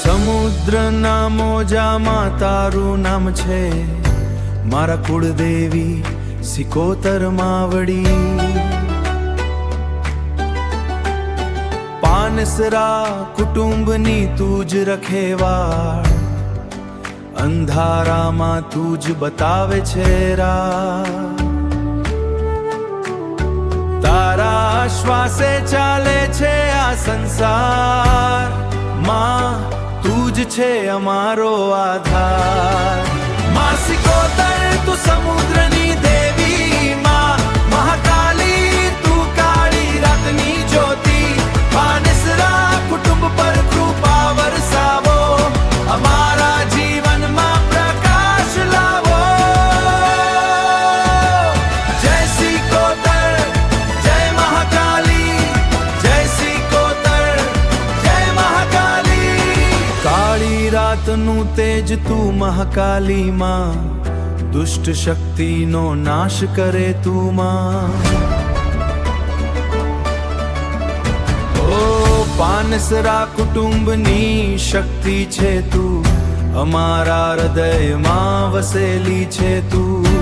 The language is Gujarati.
સમુદ્રના મોજામાં તારું નામ છે, મારા કુળદેવી સિકોતર માવડી. પાનસરા કુટુંબની તું જ રખેવાળ, અંધારામાં તું જ બતાવે છે રાહ. તારા શ્વાસે ચાલે છે આ સંસાર, માં તું જ છે અમારો આધાર. માં સિકોતર તું સમુદ્રની દેવી, માં મહાકાલી તું કાળી રાતની જ્યોતિ. પાનસરા કુટુંબ પર કૃપા વરસાવો, અમારા જીવનમાં પ્રકાશ લાવો. જય સિકોતર, જય મહાકાલી, જય સિકોતર, જય મહાકાલી. કાળી રાતનું તેજ તું મહાકાલી માં, દુષ્ટ શક્તિનો નાશ કરે તું માં. પાનસરા કુટુંબની શક્તિ છે તું, અમારા હૃદયમાં વસેલી છે તું.